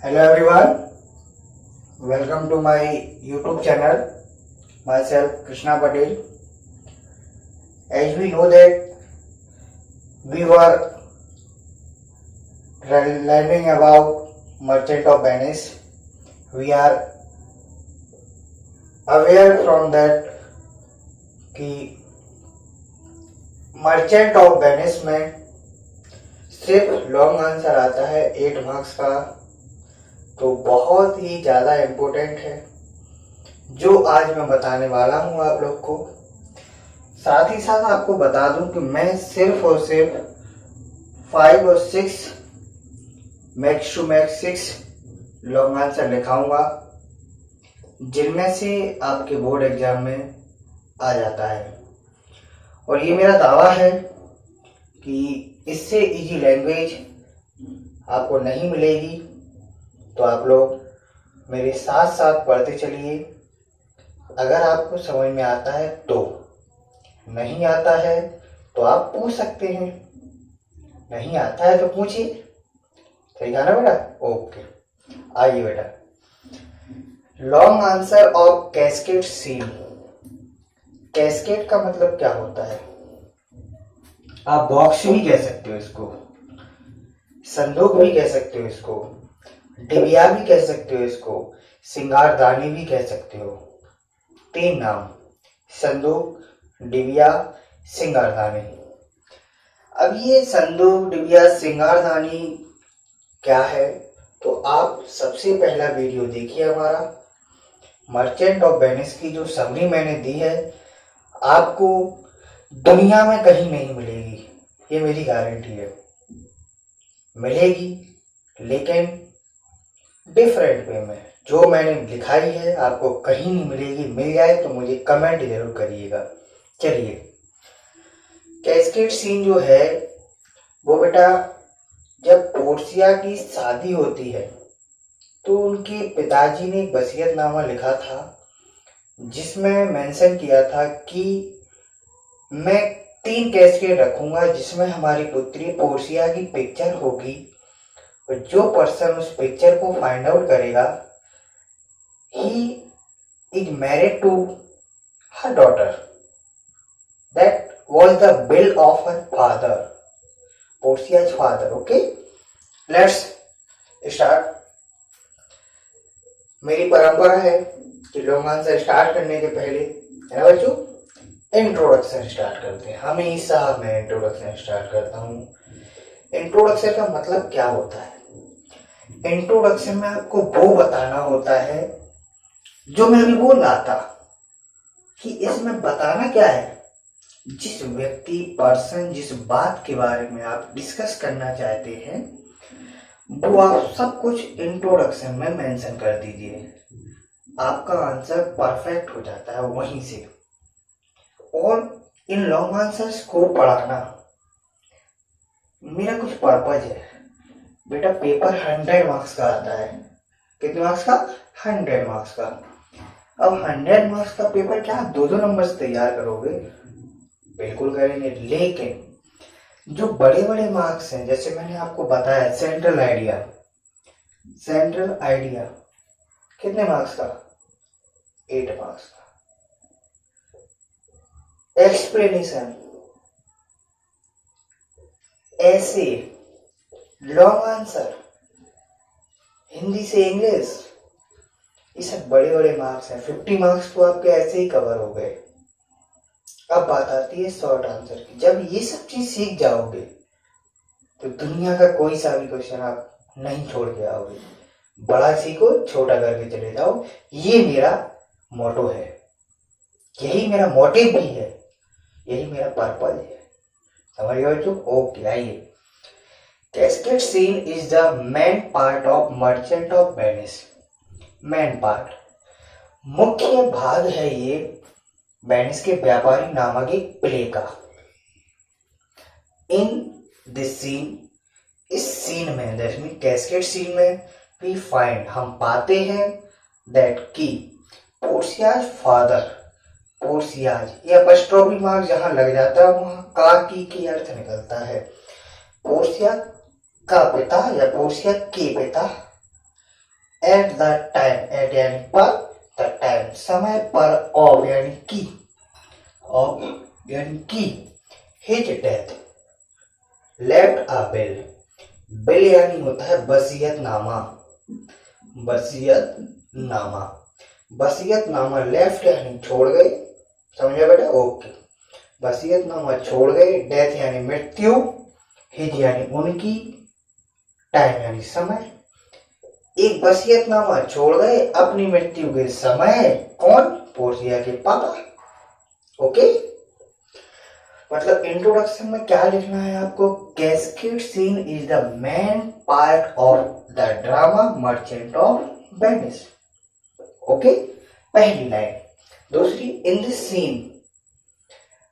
Hello everyone, welcome to my YouTube channel. Myself Krishna Patel. As we know that we were learning about Merchant of Venice, we are aware from that कि merchant of Venice में सिर्फ long answer आता है 8 marks का, तो बहुत ही ज़्यादा important है जो आज मैं बताने वाला हूँ आप लोग को। साथ ही साथ आपको बता दूं कि मैं सिर्फ और सिर्फ 5 और 6 max to max 6 long answer लिखाऊंगा जिनमें से आपके बोर्ड एग्जाम में आ जाता है। और ये मेरा दावा है कि इससे इजी लैंग्वेज आपको नहीं मिलेगी, तो आप लोग मेरे साथ साथ पढ़ते चलिए। अगर आपको समझ में आता है तो, नहीं आता है तो आप पूछ सकते हैं, नहीं आता है तो पूछिए। सही कहा ना बेटा? ओके, आइए बेटा। Long answer of cascade scene. Cascade का मतलब क्या होता है? आप बॉक्स भी कह सकते हो इसको, संदूक भी कह सकते हो इसको, डिबिया भी कह सकते हो इसको, सिंगारदानी भी कह सकते हो। 3 नाम: संदूक, डिबिया, सिंगारदानी। अब ये संदूक, डिबिया, सिंगारदानी क्या है, तो आप सबसे पहला वीडियो देखिए हमारा मर्चेंट ऑफ वेनिस की। जो समरी मैंने दी है आपको दुनिया में कहीं नहीं मिलेगी, ये मेरी गारंटी है। मिलेगी लेकिन डिफरेंट वे में। जो मैंने लिखाई है आपको कहीं नहीं मिलेगी। मिल जाए तो मुझे कमेंट जरूर करिएगा। चलिए, कैस्केड सीन जो है वो बेटा, जब पोर्सिया की शादी होती है तो उनके पिताजी ने एक वसीयतनामा लिखा था जिसमें मेंशन किया था कि मैं 3 कैस्केड रखूंगा जिसमें हमारी पुत्री पोर्सिया की पिक्चर होगी, और जो पर्सन उस पिक्चर को फाइंड आउट करेगा he is married to her daughter. That was the will of her father, Portia's father. Okay, let's start. मेरी परंपरा है कि लॉन्ग आंसर स्टार्ट करने के पहले है ना बच्चों, इंट्रोडक्शन स्टार्ट करते हैं। हमेशा मैं इंट्रोडक्शन स्टार्ट करता हूँ। इंट्रोडक्शन का मतलब क्या होता है? इंट्रोडक्शन में आपको वो बताना होता है जो मैं अभी बोल रहा था कि इसमें बताना क्या है। जिस व्यक्ति, पर्सन, जिस बात के बारे में आप डिस्कस करना चाहते हैं वो आप सब कुछ इंट्रोडक्शन में मेंशन कर दीजिए। आपका आंसर परफेक्ट हो जाता है वहीं से। और इन लॉन्ग आंसर्स को पढ़ाना मेरा कुछ पर्पज है बेटा। पेपर 100 मार्क्स का आता है। कितने मार्क्स का? 100 मार्क्स का। अब 100 मार्क्स का पेपर क्या 2-2 नंबर तैयार करोगे? बिल्कुल करेंगे, लेकिन जो बड़े बड़े मार्क्स हैं, जैसे मैंने आपको बताया सेंट्रल आइडिया, सेंट्रल आइडिया कितने मार्क्स का? 8 मार्क्स का। एक्सप्लेनेशन, ऐसे लॉन्ग आंसर, हिंदी से इंग्लिश, ये सब बड़े बड़े मार्क्स हैं। 50 मार्क्स तो आपके ऐसे ही कवर हो गए। अब बात आती है शॉर्ट आंसर की। जब ये सब चीज सीख जाओगे तो दुनिया का कोई सा भी क्वेश्चन आप नहीं छोड़ के आओगे। बड़ा सीखो, छोटा करके चले जाओ, ये मेरा मोटो है, यही मेरा मोटिव भी है, यही मेरा पर्पज है। समझ गए बच्चों? ओके, आइए। Cascade scene is the main part of merchant of Venice. Main part, मुख्य भाग है ये वेनिस के व्यापारी नामक एक प्ले का। इन दिस सीन, इस सीन में, दैट कैस्केड सीन में, वी फाइंड, हम पाते हैं दैट की पोर्सियाज फादर, पोर्सियाज, ये अपस्ट्रोफी मार्क जहां लग जाता है वहां का की अर्थ निकलता है। पोर्सिया का पिता या पोर्सिया के पिता एट द टाइम, एट यानी पर, द टाइम समय पर, ऑफ यानी की, ऑफ यानी की, his death, left a bill, bill यानी होता है वसीयतनामा, वसीयतनामा, वसीयतनामा लेफ्ट यानी छोड़ गए, समझा बेटा, ओके, वसीयतनामा छोड़ गए, डेथ यानी मृत्यु, हिज यानी उनकी, टाइम यानी समय, एक वसीयतनामा छोड़ गए अपनी मृत्यु के समय, कौन, पोर्सिया के पापा, ओके। मतलब इंट्रोडक्शन में क्या लिखना है आपको, cascade scene is the main part of the drama merchant of Venice, okay, पहली लाइन। दूसरी, in this scene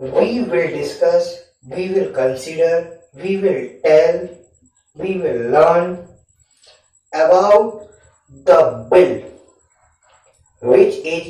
we will discuss, we will consider, we will tell, we will learn about the bill which is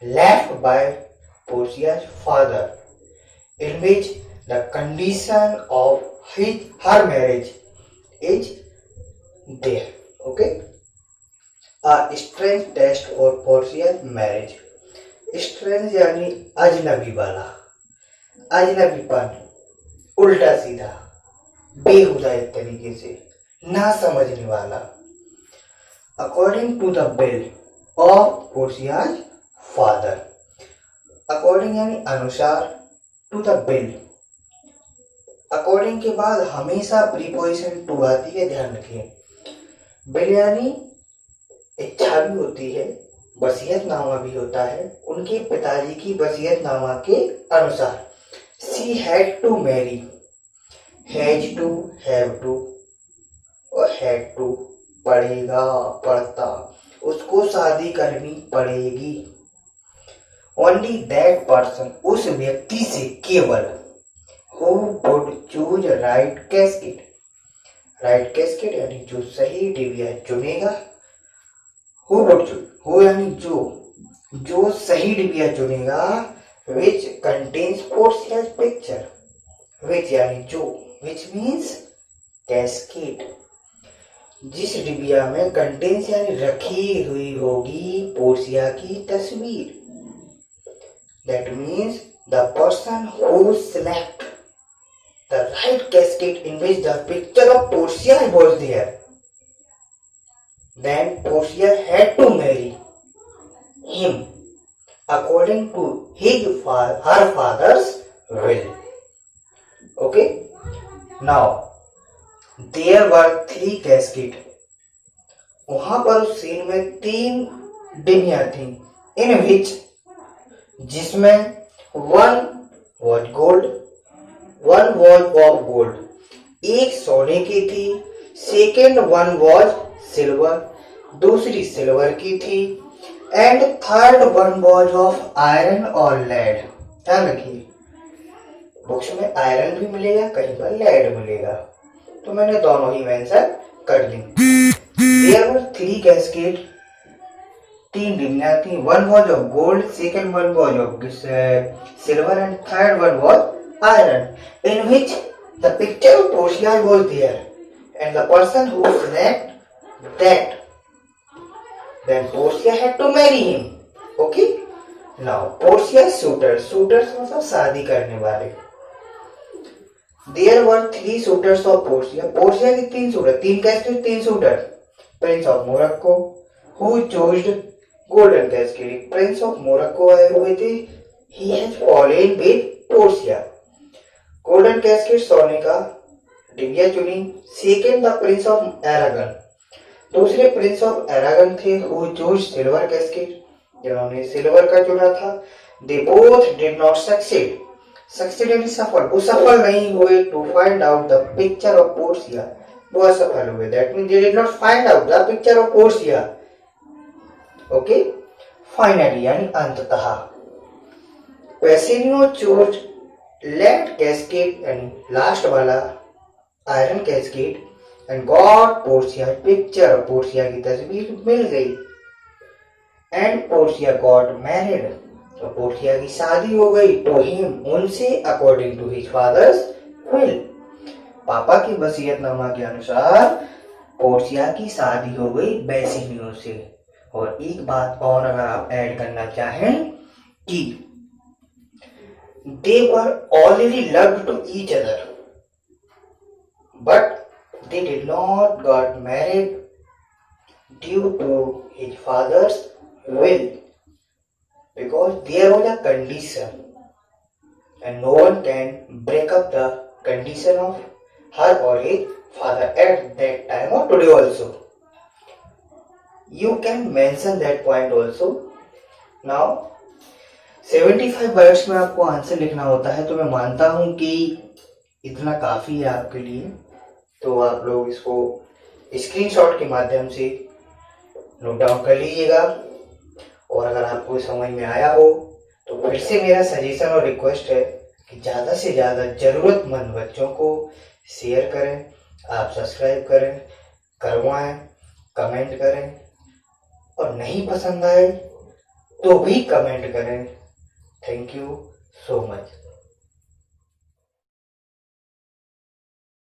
left by Portia's father, in which the condition of her marriage is there. Okay, a strange test for Portia's marriage. Strange यानी अजनबी वाला, अजनबीपन, उल्टा सीधा, बेहुदा एक तरीके से, ना समझने वाला। According to the will of Portia's father, according यानी अनुसार, टू द बिल, अकॉर्डिंग के बाद हमेशा प्रीपोजिशन टू आती है, ध्यान रखिए। बिल यानी इच्छा भी होती है, वसीयतनामा भी होता है, उनके पिताजी की वसीयतनामा के अनुसार। She had to marry, has to, have to और हैड टू, पढ़ेगा, पढ़ता, उसको शादी करनी पड़ेगी। ओनली दैट पर्सन, उस व्यक्ति से केवल, who would choose right casket, right casket यानी जो सही डिबिया चुनेगा, हु वुड चूज, हु यानी जो, जो सही डिबिया चुनेगा, विच कंटेन्स पोर्सियाज पिक्चर, विच यानी जो, विच मीन्स कैस्केट, जिस डिबिया में कंटेन्स यानी रखी हुई होगी पोर्सिया की तस्वीर। That means the person who select the right casket in which the picture of Portia was there, then Portia had to marry him according to her father's will, okay. Now there were 3 casket, वहां पर उस scene में 3 डिबियां थी, इन विच, जिसमें 1 was gold, 1 was of gold, एक सोने की थी, सेकेंड 1 वॉज सिल्वर, दूसरी सिल्वर की थी, and third 1 was of iron और लेड। ध्यान रखिए, बुक्स में आयरन भी मिलेगा, कहीं पर लेड मिलेगा, तो मैंने दोनों ही मेंशन कर दी। There were 3 cascades, 3 डिबियां थी, 1 was of gold, second 1 was of silver and third 1 was iron, in which the picture of Portia was there, and the person who select that, then Portia had to marry him, okay। Now Portia's suitors, suitors मतलब शादी करने वाले। There were 3 suitors of Portia, Portia के 3 suitor, 3 casket 3 suitor. Prince of Morocco who chose golden cascade, prince of Morocco आए हुए थे, he has fallen with Portia, golden casket सोने का डिबिया चुनी। Second the prince of Aragon, दूसरे prince of Aragon थे, who chose सिल्वर कैस्केट, जिन्होंने सिल्वर का चुना था। They both did not succeed, successfully सफल, वो सफल नहीं हुए, to find out the picture of Portia, वो असफल हुए, that means they did not find out the picture of Portia, okay. Finally यानी अंततः, पेसिनियो चूज लेड कैस्केट यानी लास्ट वाला iron casket and got Portia picture, Portia की तस्वीर मिल गई, एंड पोर्सिया गॉट मैरिड, तो पोर्सिया की शादी हो गई, टू हिम, उनसे, according to his father's will, पापा की वसीयतनामा के अनुसार पोर्शिया की शादी हो गई बेसिनियो से। और एक बात और अगर आप ऐड करना चाहें कि they were already loved to each other but they did not got married due to his father's will because there was a condition and no one can break up the condition of her or his father at that time or today also. You can mention that point also. Now 75 words में आपको answer लिखना होता है, तो मैं मानता हूं कि इतना काफी है आपके लिए। तो आप लोग इसको स्क्रीनशॉट के माध्यम से नोट डाउन कर लीजिएगा। और अगर आपको समझ में आया हो तो फिर से मेरा सजेशन और रिक्वेस्ट है कि ज़्यादा से ज़्यादा ज़रूरतमंद बच्चों को शेयर करें, आप सब्सक्राइब करें, करवाएं, कमेंट करें, और नहीं पसंद आए तो भी कमेंट करें। Thank you so much.